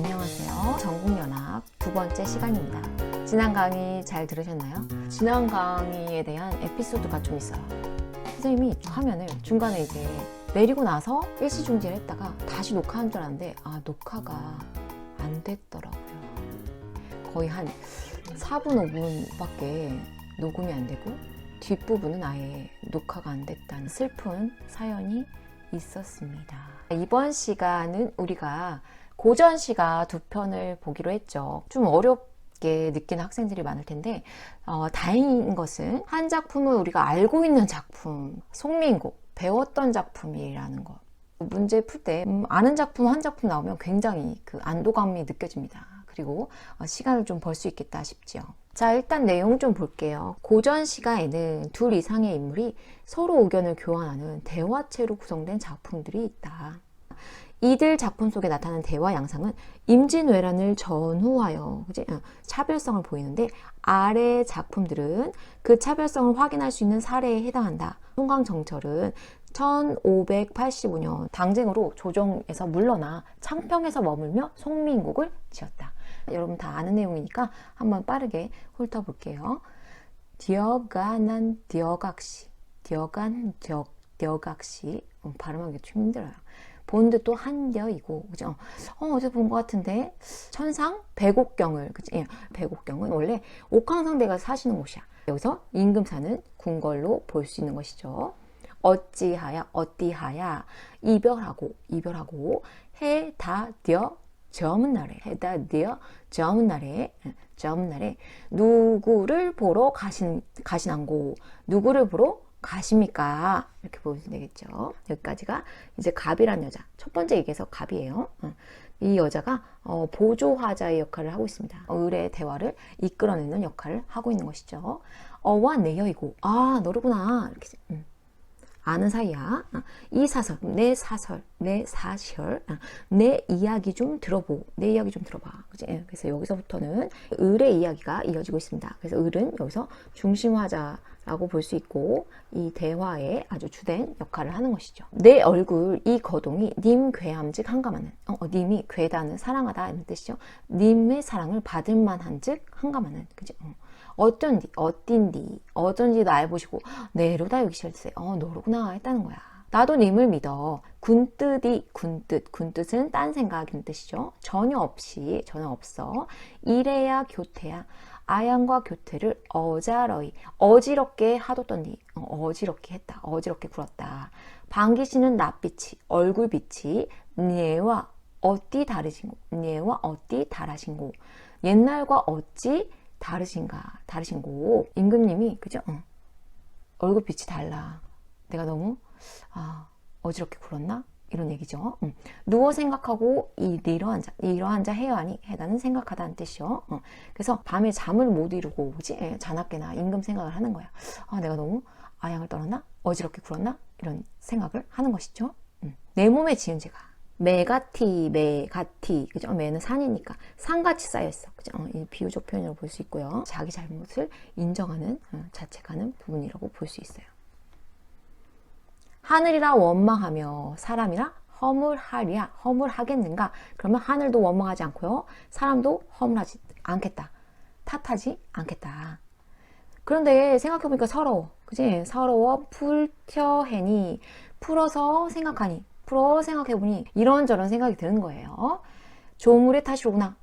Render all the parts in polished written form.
안녕하세요. 전국연합 두 번째 시간입니다. 지난 강의 잘 들으셨나요? 지난 강의에 대한 에피소드가 좀 있어요. 선생님이 화면을 중간에 이제 내리고 나서 일시 중지를 했다가 다시 녹화한 줄 알았는데 녹화가 안 됐더라고요. 거의 한 4분, 5분밖에 녹음이 안 되고 뒷부분은 아예 녹화가 안 됐다는 슬픈 사연이 있었습니다. 이번 시간은 우리가 고전시가 두 편을 보기로 했죠. 좀 어렵게 느끼는 학생들이 많을 텐데 다행인 것은 한 작품은 우리가 알고 있는 작품, 송민국, 배웠던 작품이라는 것. 문제 풀 때 아는 작품 한 작품 나오면 굉장히 그 안도감이 느껴집니다. 그리고 시간을 좀 벌 수 있겠다 싶지요. 자, 일단 내용 좀 볼게요. 고전시가에는 둘 이상의 인물이 서로 의견을 교환하는 대화체로 구성된 작품들이 있다. 이들 작품 속에 나타나는 대화 양상은 임진왜란을 전후하여 차별성을 보이는데 아래 작품들은 그 차별성을 확인할 수 있는 사례에 해당한다. 송강정철은 1585년 당쟁으로 조정에서 물러나 창평에서 머물며 송민국을 지었다. 여러분 다 아는 내용이니까 한번 빠르게 훑어볼게요. 디어간한 디어각시, 디어각시 발음하기 좀 힘들어요. 본드 또 한여이고, 그죠? 어디서 본 것 같은데 천상 백옥경을, 그치? 예, 백옥경은 원래 옥황상제가 사시는 곳이야. 여기서 임금사는 궁궐로 볼 수 있는 것이죠. 어찌하야 이별하고 해다디어 저문 날에 누구를 보러 가시난고, 누구를 보러 가십니까? 이렇게 보시면 되겠죠. 여기까지가 이제 갑이라는 여자. 첫 번째 얘기에서 갑이에요. 이 여자가 보조화자의 역할을 하고 있습니다. 을의 대화를 이끌어내는 역할을 하고 있는 것이죠. 어와 내여이고, 너로구나. 이렇게 아는 사이야. 이 사설, 내 사설, 내 이야기 좀 들어봐. 그치? 그래서 여기서부터는 을의 이야기가 이어지고 있습니다. 그래서 을은 여기서 중심화자라고 볼 수 있고 이 대화에 아주 주된 역할을 하는 것이죠. 내 얼굴 이 거동이 님 괴함직 한가마는, 님이 괴다는 사랑하다 이런 뜻이죠. 님의 사랑을 받을 만한즉 한가마는, 그치? 어쩐지 날 보시고 내로다 여기 실세 너로구나 했다는 거야. 나도 님을 믿어. 군뜻은 딴 생각인 뜻이죠. 전혀 없어. 이래야 교태야. 아양과 교태를 어지럽게 하뒀더니 어지럽게 했다. 어지럽게 굴었다. 반기시는 낯빛이 얼굴빛이 뇌와 어띠 다르신고 옛날과 어찌 다르신고. 임금님이 그죠? 얼굴빛이 달라. 내가 너무 어지럽게 굴었나? 이런 얘기죠. 누워 생각하고 이러한자 해야하니 해다는 생각하다는 뜻이요. 그래서 밤에 잠을 못 이루고 자나깨나 임금 생각을 하는 거야. 내가 너무 아양을 떨었나? 어지럽게 굴었나? 이런 생각을 하는 것이죠. 내 몸에 지은 죄가 매가티, 그죠? 매는 산이니까 산같이 쌓여있어, 그죠? 이 비유적 표현으로 볼 수 있고요. 자기 잘못을 인정하는, 자책하는 부분이라고 볼 수 있어요. 하늘이라 원망하며 사람이라 허물하겠는가? 그러면 하늘도 원망하지 않고요. 사람도 허물하지 않겠다. 탓하지 않겠다. 그런데 생각해보니까 서러워, 그지? 서러워 풀어서 생각해보니 이런저런 생각이 드는 거예요. 조물의 탓이로구나.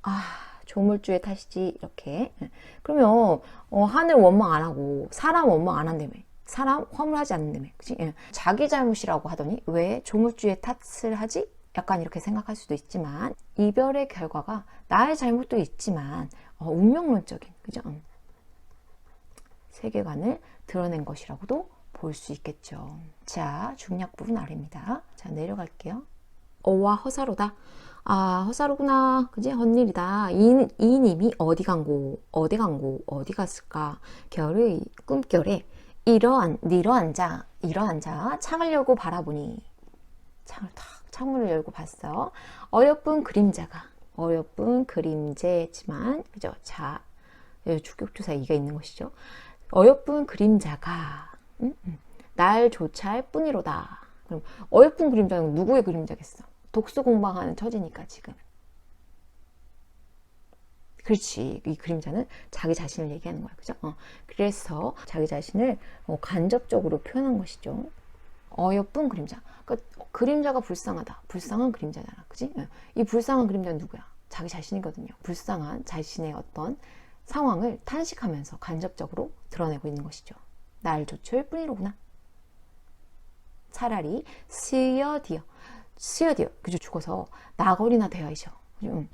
조물주의 탓이지. 이렇게. 그러면 하늘 원망 안 하고 사람 원망 안 한다며. 사람 허물하지 않는다며. 그치? 자기 잘못이라고 하더니 왜 조물주의 탓을 하지? 약간 이렇게 생각할 수도 있지만 이별의 결과가 나의 잘못도 있지만 운명론적인, 그죠? 세계관을 드러낸 것이라고도 볼 수 있겠죠. 자, 중략 부분 아래입니다. 자, 내려갈게요. 어와 허사로다. 허사로구나. 그지? 헛일이다. 이 님이 어디 간고, 어디 갔을까? 겨울의 꿈결에 이러앉아 창을 열고 바라보니, 창문을 열고 봤어. 어여쁜 그림자지만, 그죠? 자, 주격조사 이가 있는 것이죠. 어여쁜 그림자가 날 조차할 뿐이로다. 그럼 어여쁜 그림자는 누구의 그림자겠어? 독수 공방하는 처지니까 지금. 그렇지. 이 그림자는 자기 자신을 얘기하는 거야. 그죠? 그래서 자기 자신을 간접적으로 표현한 것이죠. 어여쁜 그림자. 그러니까 그림자가 불쌍하다. 불쌍한 그림자잖아. 그지? 이 불쌍한 그림자는 누구야? 자기 자신이거든요. 불쌍한 자신의 어떤 상황을 탄식하면서 간접적으로 드러내고 있는 것이죠. 날 조초일 뿐이로구나. 차라리 쓰여디어. 그죠? 죽어서 나거리나 되어야죠.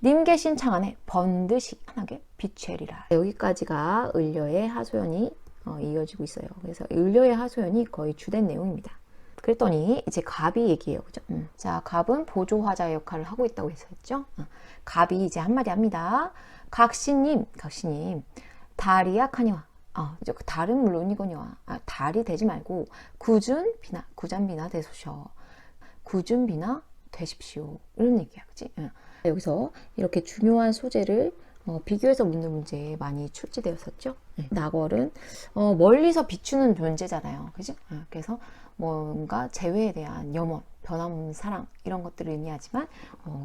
님 계신 창 안에 번듯이 환하게 비추리라. 여기까지가 을려의 하소연이 이어지고 있어요. 그래서 을려의 하소연이 거의 주된 내용입니다. 그랬더니 이제 갑이 얘기해요. 그죠? 자, 갑은 보조화자 역할을 하고 있다고 했었죠. 갑이 이제 한마디 합니다. 각시님, 달이야 카니와. 이제 달은 물론이거니와. 달이 되지 말고 구잔비나 되소셔. 구준비나 되십시오. 이런 얘기야. 그치? 여기서 이렇게 중요한 소재를 비교해서 묻는 문제에 많이 출제되었었죠. 낙월은 멀리서 비추는 존재잖아요. 그지? 그래서 뭔가 재회에 대한 염원, 변함없는 사랑 이런 것들을 의미하지만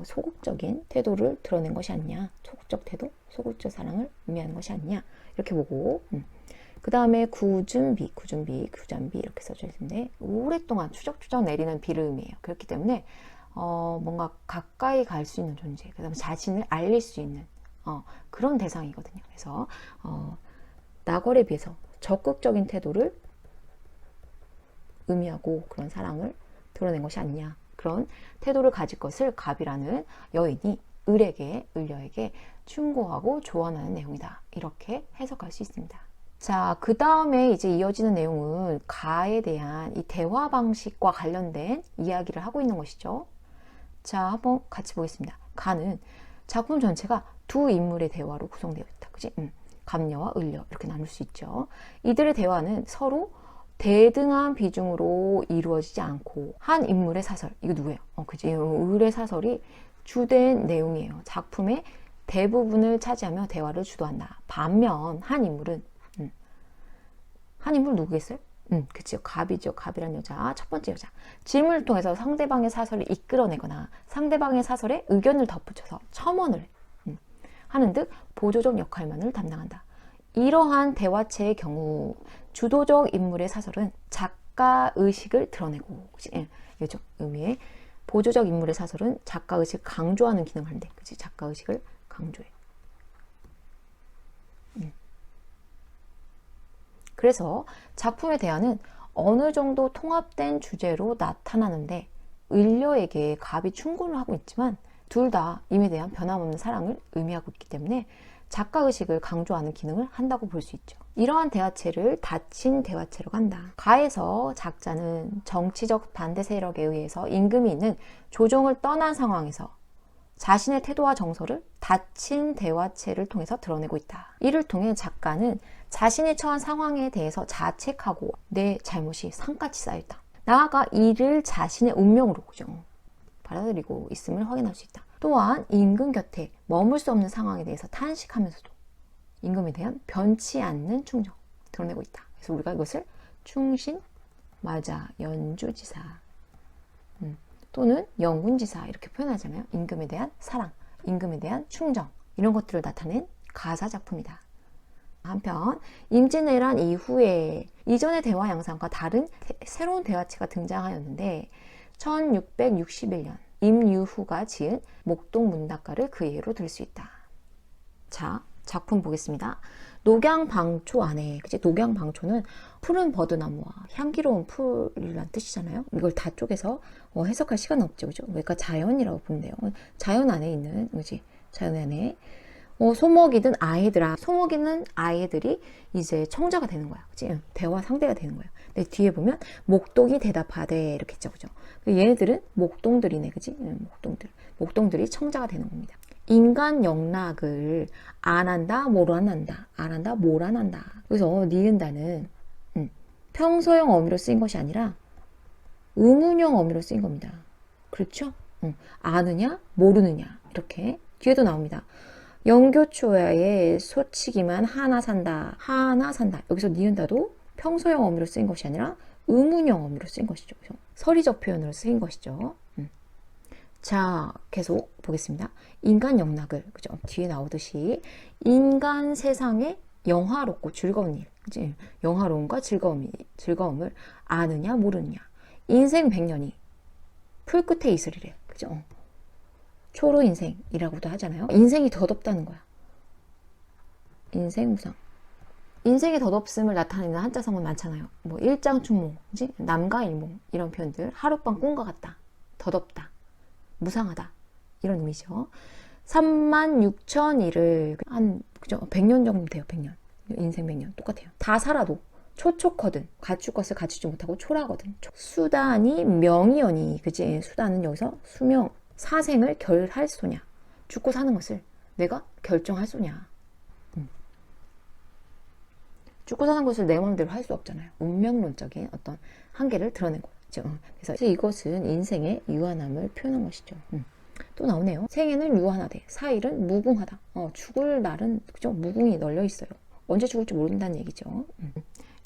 소극적인 태도를 드러낸 것이 아니냐. 소극적 태도, 소극적 사랑을 의미하는 것이 아니냐. 이렇게 보고 그 다음에 구준비 이렇게 써져 있는데 오랫동안 추적추적 내리는 비를 의미해요. 그렇기 때문에 뭔가 가까이 갈 수 있는 존재, 그 다음에 자신을 알릴 수 있는 그런 대상이거든요. 그래서 낙월에 비해서 적극적인 태도를 의미하고 그런 사랑을 드러낸 것이 아니냐. 그런 태도를 가질 것을 갑이라는 여인이 을려에게 충고하고 조언하는 내용이다. 이렇게 해석할 수 있습니다. 자, 그 다음에 이제 이어지는 내용은 가에 대한 이 대화 방식과 관련된 이야기를 하고 있는 것이죠. 자, 한번 같이 보겠습니다. 가는 작품 전체가 두 인물의 대화로 구성되어 있다. 그지? 갑녀와 을려 이렇게 나눌 수 있죠. 이들의 대화는 서로 대등한 비중으로 이루어지지 않고 한 인물의 사설, 이거 누구예요? 그지? 을의 사설이 주된 내용이에요. 작품의 대부분을 차지하며 대화를 주도한다. 반면 한 인물 누구겠어요? 그치요. 갑이죠. 갑이란 여자, 첫 번째 여자. 질문을 통해서 상대방의 사설을 이끌어내거나 상대방의 사설에 의견을 덧붙여서 첨언을 하는 듯 보조적 역할만을 담당한다. 이러한 대화체의 경우 주도적 인물의 사설은 작가 의식을 드러내고, 그치? 이거죠. 의미의 보조적 인물의 사설은 작가 의식을 강조하는 기능을 하는데, 그치? 작가 의식을 강조해. 그래서 작품의 대화는 어느 정도 통합된 주제로 나타나는데 을려에게 갑이 충고를 하고 있지만 둘 다 임에 대한 변함없는 사랑을 의미하고 있기 때문에 작가의식을 강조하는 기능을 한다고 볼 수 있죠. 이러한 대화체를 닫힌 대화체로 간다. 가에서 작자는 정치적 반대 세력에 의해서 임금이 있는 조정을 떠난 상황에서 자신의 태도와 정서를 닫힌 대화체를 통해서 드러내고 있다. 이를 통해 작가는 자신이 처한 상황에 대해서 자책하고 내 잘못이 산같이 쌓여있다. 나아가 이를 자신의 운명으로 받아들이고 있음을 확인할 수 있다. 또한 임금 곁에 머물 수 없는 상황에 대해서 탄식하면서도 임금에 대한 변치 않는 충정 드러내고 있다. 그래서 우리가 이것을 충신, 맞아, 연주지사 또는 영군지사 이렇게 표현하잖아요. 임금에 대한 사랑, 임금에 대한 충정 이런 것들을 나타낸 가사작품이다. 한편 임진왜란 이후에 이전의 대화 양상과 다른 새로운 대화체가 등장하였는데 1661년 임유후가 지은 목동문답가를 그 예로 들 수 있다. 자, 작품 보겠습니다. 녹양방초 안에, 그치? 녹양방초는 푸른 버드나무와 향기로운 풀이란 뜻이잖아요. 이걸 다 쪼개서 해석할 시간은 없죠, 그죠? 그러니까 자연이라고 보면 돼요. 자연 안에 있는, 그치? 자연 안에 소먹이든 아이들아, 소먹이는 아이들이 이제 청자가 되는 거야, 그치? 대화 상대가 되는 거야. 근데 뒤에 보면 목동이 대답하되 이렇게 했죠, 그죠? 얘네들은 목동들이네, 그치? 목동들이 청자가 되는 겁니다. 인간 영락을 안 한다, 뭘 안 한다, 안 한다, 뭘 안 한다. 그래서 니은다는 평소형 어미로 쓰인 것이 아니라 의문형 어미로 쓰인 겁니다. 그렇죠? 아느냐, 모르느냐 이렇게 뒤에도 나옵니다. 영교초야의 소치기만 하나 산다, 하나 산다. 여기서 니은다도 평소형 어미로 쓰인 것이 아니라 의문형 어미로 쓰인 것이죠. 서리적 표현으로 쓰인 것이죠. 자, 계속 보겠습니다. 인간 영락을, 그죠? 뒤에 나오듯이 인간 세상의 영화롭고 즐거운 일, 그치? 영화로움과 즐거움을 아느냐 모르느냐. 인생 100년이 풀 끝에 있으리래, 그죠? 초로 인생이라고도 하잖아요. 인생이 덧없다는 거야. 인생 무상. 인생의 덧없음을 나타내는 한자성은 많잖아요. 뭐 일장춘몽, 그치? 남가일몽 이런 표현들. 하룻밤 꿈과 같다, 덧없다, 무상하다 이런 의미죠. 36,000일을 한 그죠? 100년 정도 돼요. 100년. 인생 100년 똑같아요. 다 살아도 초촉거든. 갖출 것을 갖추지 못하고 초라거든. 수단이 명이여니, 그지? 수단은 여기서 수명, 사생을 결할 소냐. 죽고 사는 것을 내가 결정할 소냐. 죽고 사는 것을 내 마음대로 할 수 없잖아요. 운명론적인 어떤 한계를 드러낸 거죠. 그래서 이것은 인생의 유한함을 표현한 것이죠. 또 나오네요. 생에는 유한하되 사일은 무궁하다. 죽을 날은 그죠? 무궁이 널려 있어요. 언제 죽을지 모른다는 얘기죠.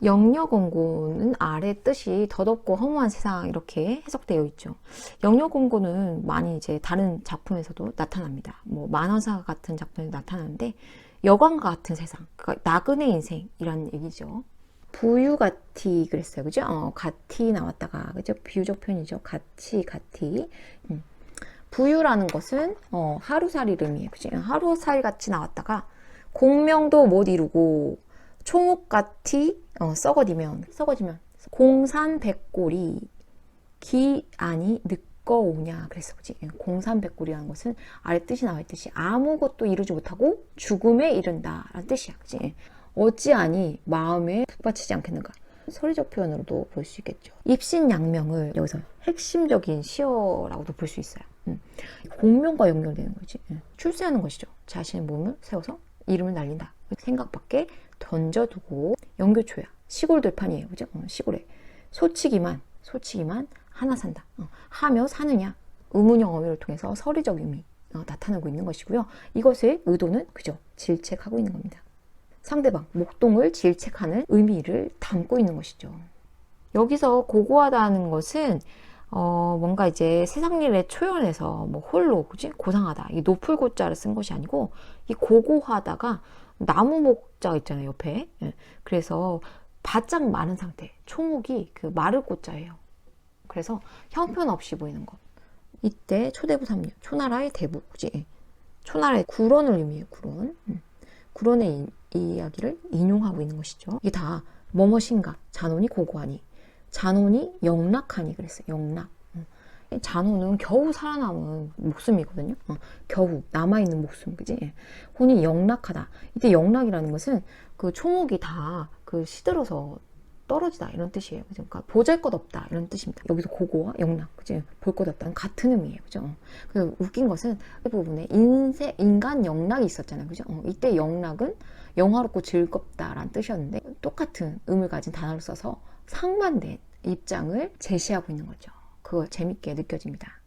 영려공고는 아래 뜻이 덧없고 허무한 세상 이렇게 해석되어 있죠. 영려공고는 많이 이제 다른 작품에서도 나타납니다. 뭐 만화사 같은 작품에서 나타나는데 여관과 같은 세상, 그러니까 나그네 인생이라는 얘기죠. 부유가티 그랬어요, 그죠? 가티 나왔다가 그죠? 비유적 표현이죠. 가치, 가티. 부유라는 것은 하루살이를 의미해요, 그죠? 하루살 같이 나왔다가 공명도 못 이루고 총옥같이 썩어지면 공산백골이 기안이 늦거오냐 그랬어, 그지? 공산백골이라는 것은 아래 뜻이 나와 있듯이 아무것도 이루지 못하고 죽음에 이른다 라는 뜻이야, 그지? 어찌하니 마음에 북받치지 않겠는가. 서리적 표현으로도 볼 수 있겠죠. 입신양명을 여기서 핵심적인 시어라고도 볼 수 있어요. 공명과 연결되는 거지. 출세하는 것이죠. 자신의 몸을 세워서 이름을 날린다. 생각 밖에 던져두고 연교초야. 시골 들판이에요, 그죠? 시골에 소치기만 하나 산다. 하며 사느냐. 의문형 어휘를 통해서 서리적 의미 나타나고 있는 것이고요. 이것의 의도는 그죠? 질책하고 있는 겁니다. 상대방, 목동을 질책하는 의미를 담고 있는 것이죠. 여기서 고고하다는 것은 뭔가 이제 세상 일에 초연해서 뭐 홀로, 그지? 고상하다. 이 높을 고자를 쓴 것이 아니고 이 고고하다가 나무 목자 있잖아요, 옆에. 그래서 바짝 마른 상태. 초목이 그 마를 고자예요. 그래서 형편없이 보이는 것. 이때 초대부 3년, 초나라의 대부, 그지? 초나라의 구론을 의미해요, 구론. 구론의 이야기를 인용하고 있는 것이죠. 이게 다 뭐뭇인가, 잔혼이 고고하니, 잔혼이 영락하니 그랬어요. 영락. 잔혼은 겨우 살아남은 목숨이거든요. 겨우 남아있는 목숨, 그지? 혼이 영락하다. 이때 영락이라는 것은 그 초목이 다 그 시들어서 떨어지다 이런 뜻이에요. 그러니까 보잘것없다 이런 뜻입니다. 여기서 고고와 영락, 그지? 볼 것 없다는 같은 의미예요, 그죠? 그래서 웃긴 것은 이 부분에 인간 영락이 있었잖아요, 그죠? 이때 영락은 영화롭고 즐겁다라는 뜻이었는데 똑같은 의미를 가진 단어를 써서 상반된 입장을 제시하고 있는 거죠. 그거 재밌게 느껴집니다.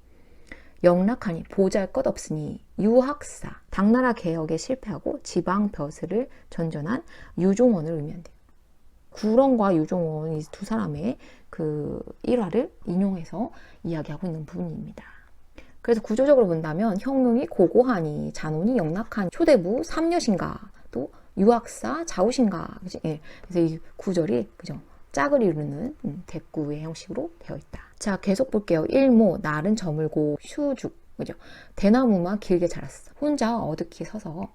영락하니 보잘것없으니 유학사, 당나라 개혁에 실패하고 지방 벼슬을 전전한 유종원을 의미한대요. 구ron과 유종원 이 두 사람의 그 일화를 인용해서 이야기하고 있는 부분입니다. 그래서 구조적으로 본다면 형용이 고고하니, 잔혼이 영락하니, 초대부 삼녀신가, 또 유학사 좌우신가, 그치? 예. 그래서 이 구절이 그죠? 짝을 이루는 대꾸의 형식으로 되어 있다. 자, 계속 볼게요. 일모, 날은 저물고 휴죽, 그죠? 대나무만 길게 자랐어. 혼자 어둑히 서서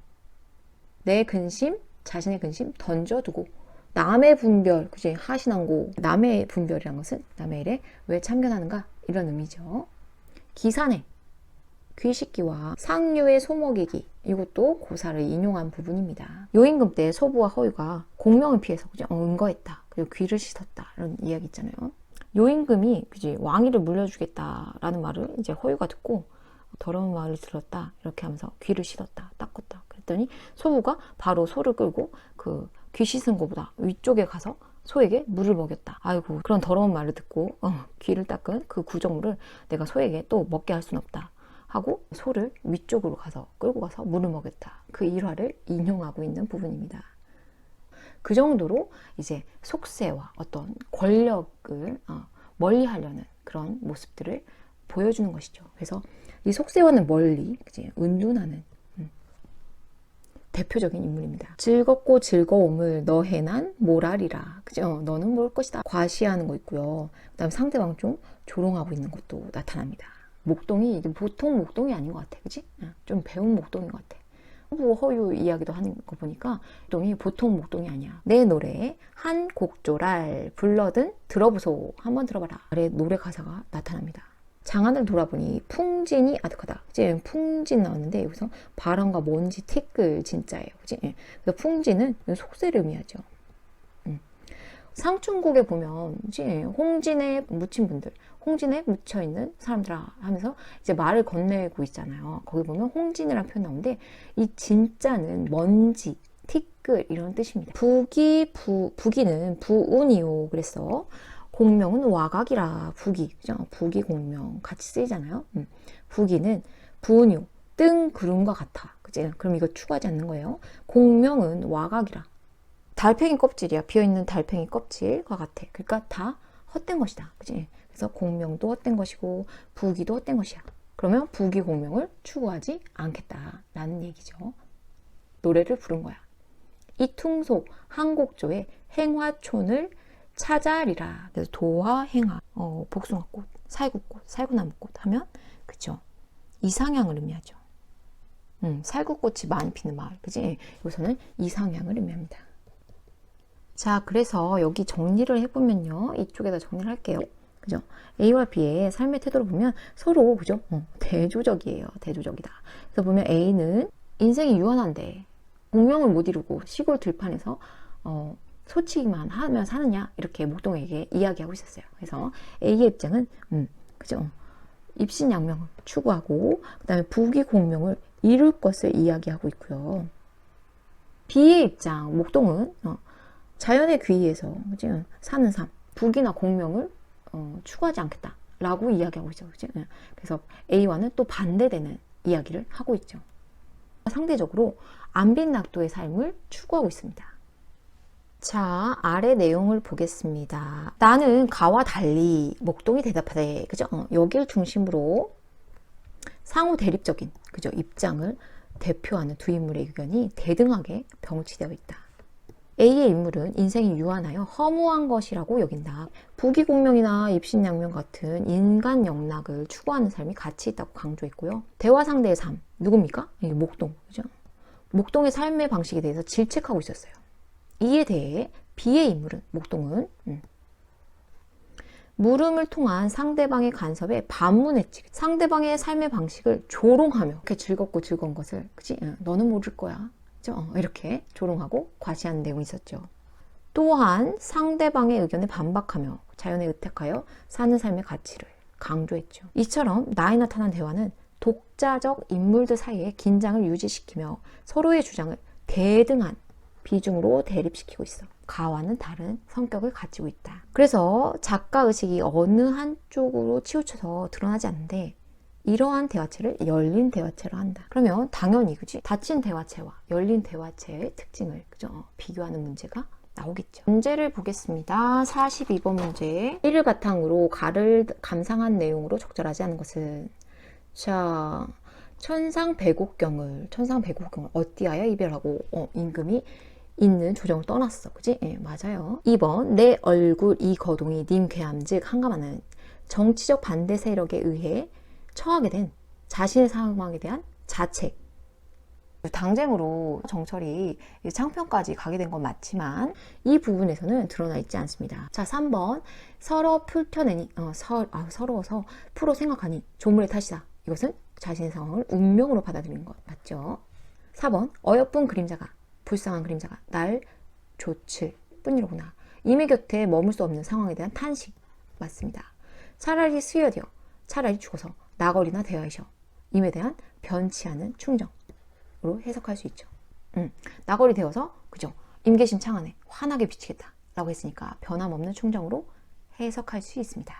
내 근심, 자신의 근심 던져두고 남의 분별, 그지? 하신한고, 남의 분별이란 것은 남의 일에 왜 참견하는가? 이런 의미죠. 기산해, 귀식기와 상류의 소먹이기, 이것도 고사를 인용한 부분입니다. 요임금 때 소부와 허유가 공명을 피해서 그죠? 은거했다. 그리고 귀를 씻었다. 이런 이야기 있잖아요. 요임금이 그지? 왕위를 물려주겠다라는 말을 이제 허유가 듣고 더러운 말을 들었다. 이렇게 하면서 귀를 씻었다. 닦았다. 그랬더니 소부가 바로 소를 끌고 그 귀 씻은 것보다 위쪽에 가서 소에게 물을 먹였다. 아이고, 그런 더러운 말을 듣고 귀를 닦은 그 구정물을 내가 소에게 또 먹게 할 순 없다 하고 소를 위쪽으로 가서 끌고 가서 물을 먹였다. 그 일화를 인용하고 있는 부분입니다. 그 정도로 이제 속세와 어떤 권력을 멀리하려는 그런 모습들을 보여주는 것이죠. 그래서 이 속세와는 멀리 그치? 은둔하는 대표적인 인물입니다. 즐겁고 즐거움을 너해난 모랄이라. 그죠? 너는 모를 것이다. 과시하는 거 있고요. 그 다음에 상대방 좀 조롱하고 있는 것도 나타납니다. 목동이 이게 보통 목동이 아닌 것 같아. 그치? 좀 배운 목동인 것 같아. 뭐 허유 이야기도 하는 거 보니까 목동이 보통 목동이 아니야. 내 노래 한 곡조랄 불러든 들어보소. 한번 들어봐라. 아래 노래 가사가 나타납니다. 장안을 돌아보니 풍진이 아득하다. 이제 풍진 나왔는데 여기서 바람과 먼지 티끌 진짜예요. 그치? 그래서 풍진은 속세를 의미하죠. 상춘곡에 보면 이제 홍진에 묻힌 분들, 홍진에 묻혀 있는 사람들아 하면서 이제 말을 건네고 있잖아요. 거기 보면 홍진이라는 표현 나오는데 이 진짜는 먼지, 티끌 이런 뜻입니다. 부기는 부운이요. 그래서 공명은 와각이라. 부기, 그죠? 부기 공명 같이 쓰이잖아요. 부기는 부운이요. 뜬 구름과 같아. 그치? 그럼 이거 추가하지 않는 거예요. 공명은 와각이라. 달팽이 껍질이야. 비어있는 달팽이 껍질과 같아. 그러니까 다 헛된 것이다. 그치? 그래서 공명도 헛된 것이고 부기도 헛된 것이야. 그러면 부기 공명을 추구하지 않겠다라는 얘기죠. 노래를 부른 거야. 이퉁소 한곡조의 행화촌을 찾아리라. 그래서 도화, 행화, 복숭아꽃, 살구꽃, 살구나무꽃 하면 그쵸? 이상향을 의미하죠. 살구꽃이 많이 피는 마을. 그치? 여기서는 이상향을 의미합니다. 자, 그래서 여기 정리를 해보면요. 이쪽에다 정리를 할게요. 그죠? A와 B의 삶의 태도를 보면 서로, 그죠? 대조적이에요. 대조적이다. 그래서 보면 A는 인생이 유한한데, 공명을 못 이루고 시골 들판에서, 소치기만 하면 사느냐? 이렇게 목동에게 이야기하고 있었어요. 그래서 A의 입장은, 그죠? 입신양명을 추구하고, 그 다음에 부귀공명을 이룰 것을 이야기하고 있고요. B의 입장, 목동은, 자연의 귀의에서 그치? 사는 삶, 부귀나 공명을 추구하지 않겠다라고 이야기하고 있죠. 그치? 그래서 A와는 또 반대되는 이야기를 하고 있죠. 상대적으로 안빈낙도의 삶을 추구하고 있습니다. 자, 아래 내용을 보겠습니다. 나는 가와 달리 목동이 대답하되, 그죠? 여기를 중심으로 상호 대립적인 그죠? 입장을 대표하는 두 인물의 의견이 대등하게 병치되어 있다. A의 인물은 인생이 유한하여 허무한 것이라고 여긴다. 부귀공명이나 입신양명 같은 인간 영락을 추구하는 삶이 가치 있다고 강조했고요. 대화 상대의 삶, 누굽니까? 이게 목동, 그죠? 목동의 삶의 방식에 대해서 질책하고 있었어요. 이에 대해 B의 인물은, 목동은 물음을 통한 상대방의 간섭에 반문했지. 상대방의 삶의 방식을 조롱하며 이렇게 즐겁고 즐거운 것을, 그치? 너는 모를 거야. 이렇게 조롱하고 과시하는 내용이 있었죠. 또한 상대방의 의견에 반박하며 자연에 의탁하여 사는 삶의 가치를 강조했죠. 이처럼 나에 나타난 대화는 독자적 인물들 사이의 긴장을 유지시키며 서로의 주장을 대등한 비중으로 대립시키고 있어. 가와는 다른 성격을 가지고 있다. 그래서 작가 의식이 어느 한쪽으로 치우쳐서 드러나지 않는데 이러한 대화체를 열린 대화체로 한다. 그러면 당연히 그지? 닫힌 대화체와 열린 대화체의 특징을 그죠? 비교하는 문제가 나오겠죠. 문제를 보겠습니다. 42번 문제. 이를 바탕으로 가를 감상한 내용으로 적절하지 않은 것은 자, 천상배곡경을 어찌하여 이별하고 임금이 있는 조정을 떠났어. 그지? 예, 맞아요. 2번 내 얼굴 이 거동이 님 괴함즉 한가마는 정치적 반대 세력에 의해 처하게 된 자신의 상황에 대한 자책. 당쟁으로 정철이 창평까지 가게 된 건 맞지만 이 부분에서는 드러나 있지 않습니다. 자, 3번 서러 풀텨내니 서러워서 풀어 생각하니 조물의 탓이다. 이것은 자신의 상황을 운명으로 받아들이는 것 맞죠? 4번 어여쁜 그림자가 불쌍한 그림자가 날 좇을 뿐이로구나. 임의 곁에 머물 수 없는 상황에 대한 탄식 맞습니다. 차라리 스여되어 차라리 죽어서 나거리나 대하이셔. 임에 대한 변치 않은 충정으로 해석할 수 있죠. 나거리 되어서 그죠? 임계심 창안에 환하게 비치겠다 라고 했으니까 변함없는 충정으로 해석할 수 있습니다.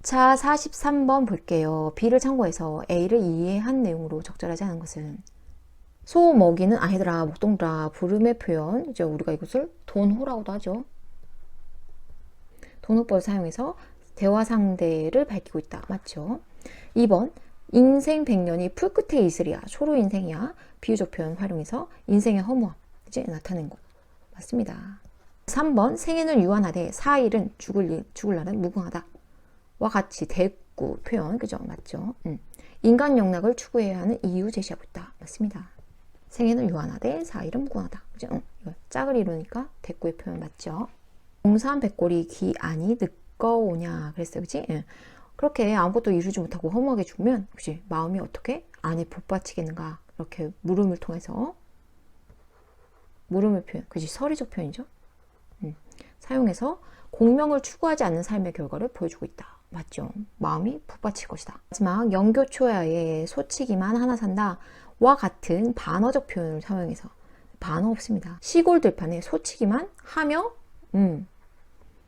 자, 43번 볼게요. B를 참고해서 A를 이해한 내용으로 적절하지 않은 것은 소 먹이는 아이들아 목동들아 부름의 표현 이제 우리가 이것을 돈호라고도 하죠. 돈호법을 사용해서 대화 상대를 밝히고 있다. 맞죠? 2번 인생 100년이 풀끝에 이슬이야. 초로 인생이야. 비유적 표현 활용해서 인생의 허무함 이제 나타낸 거 맞습니다. 3번 생애는 유한하되 사일은 죽을 날은 무궁하다. 와 같이 대구 표현 그죠? 맞죠? 인간 영락을 추구해야 하는 이유 제시하고 있다. 맞습니다. 생애는 유한하되 사일은 무궁하다. 그죠? 짝을 이루니까 대구의 표현 맞죠? 공삼 백골이 기 아니 늦거오냐 그랬어요. 그치? 그렇게 아무것도 이루지 못하고 허무하게 죽으면 혹시 마음이 어떻게 안에 복받치겠는가 이렇게 물음을 통해서 물음을 표현 그지 서리적 표현이죠. 사용해서 공명을 추구하지 않는 삶의 결과를 보여주고 있다. 맞죠? 마음이 북받칠 것이다. 마지막 영교초야의 소치기만 하나 산다 와 같은 반어적 표현을 사용해서 반어 없습니다. 시골 들판에 소치기만 하며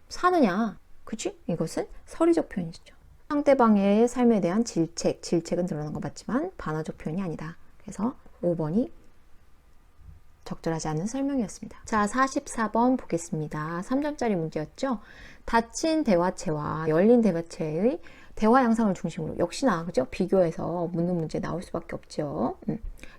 사느냐 그치? 이것은 서리적 표현이죠. 상대방의 삶에 대한 질책은 드러나는 거 맞지만 반어적 표현이 아니다. 그래서 5번이 적절하지 않은 설명이었습니다. 자, 44번 보겠습니다. 3점짜리 문제였죠. 닫힌 대화체와 열린 대화체의 대화 양상을 중심으로 역시나 그죠? 비교해서 묻는 문제 나올 수밖에 없죠.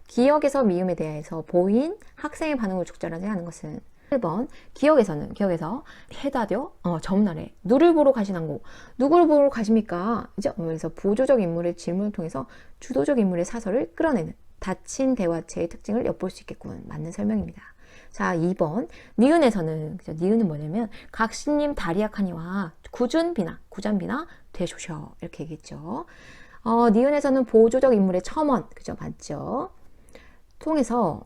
기억에서 미음에 대해서 보인 학생의 반응을 적절하지 않은 것은 1번 기억에서 해다뎌 전날에 누를 보러 가시는고 누구를 보러 가십니까? 그죠? 그래서 보조적 인물의 질문을 통해서 주도적 인물의 사설을 끌어내는 닫힌 대화체의 특징을 엿볼 수 있겠군. 맞는 설명입니다. 자, 2번 니은에서는 그죠? 니은은 뭐냐면 각신님 다리약하니와 구전비나 되쇼셔 이렇게 얘기했죠. 니은에서는 보조적 인물의 첨언 그죠? 맞죠? 통해서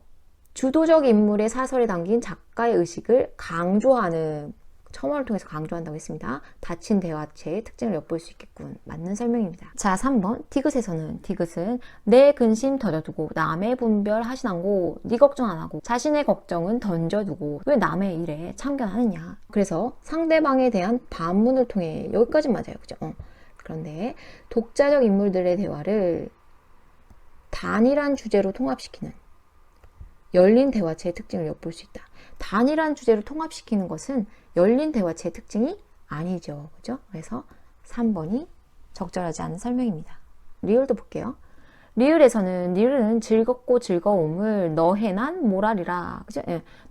주도적 인물의 사설에 담긴 작가의 의식을 강조하는 첨언을 통해서 강조한다고 했습니다. 닫힌 대화체의 특징을 엿볼 수 있겠군. 맞는 설명입니다. 자, 3번 디귿에서는 디귿은 내 근심 덜어두고 남의 분별 하시난고 네 걱정 안 하고 자신의 걱정은 던져두고 왜 남의 일에 참견하느냐. 그래서 상대방에 대한 반문을 통해 여기까지 맞아요. 그죠? 그런데 독자적 인물들의 대화를 단일한 주제로 통합시키는 열린 대화체의 특징을 엿볼 수 있다. 단일한 주제로 통합시키는 것은 열린 대화체의 특징이 아니죠. 그죠? 그래서 3번이 적절하지 않은 설명입니다. 리을도 볼게요. 리을은 즐겁고 즐거움을 너해 난 모랄이라. 그죠?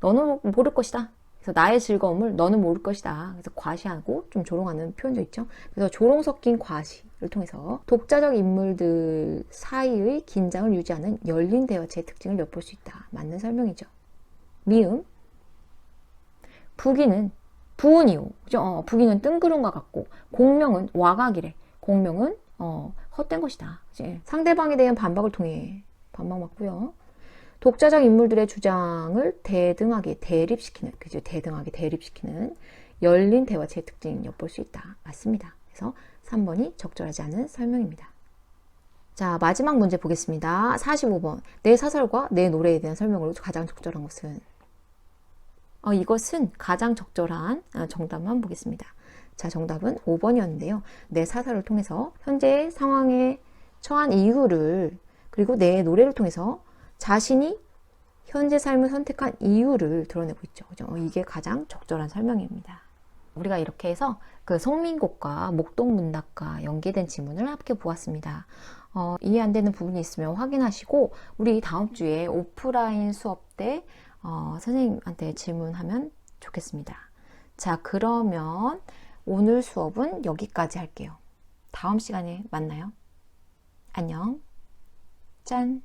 너는 모를 것이다. 그래서 나의 즐거움을 너는 모를 것이다. 그래서 과시하고 좀 조롱하는 표현도 있죠. 그래서 조롱 섞인 과시를 통해서 독자적 인물들 사이의 긴장을 유지하는 열린 대화체의 특징을 엿볼 수 있다. 맞는 설명이죠. 미음 부기는 부은이요. 그죠? 부기는 뜬구름과 같고 공명은 와각이래. 공명은 헛된 것이다. 그치? 상대방에 대한 반박을 통해 반박 맞고요. 독자적 인물들의 주장을 대등하게 대립시키는 그죠? 대등하게 대립시키는 열린 대화체의 특징 엿볼 수 있다. 맞습니다. 그래서 3번이 적절하지 않은 설명입니다. 자, 마지막 문제 보겠습니다. 45번 내 사설과 내 노래에 대한 설명으로 가장 적절한 것은 이것은 가장 적절한 정답만 보겠습니다. 자, 정답은 5번이었는데요. 내 사설을 통해서 현재 상황에 처한 이유를 그리고 내 노래를 통해서 자신이 현재 삶을 선택한 이유를 드러내고 있죠. 그죠? 이게 가장 적절한 설명입니다. 우리가 이렇게 해서 그 송민곡과 목동문답과 연계된 지문을 함께 보았습니다. 이해 안 되는 부분이 있으면 확인하시고 우리 다음 주에 오프라인 수업 때 선생님한테 질문하면 좋겠습니다. 자, 그러면 오늘 수업은 여기까지 할게요. 다음 시간에 만나요. 안녕. 짠.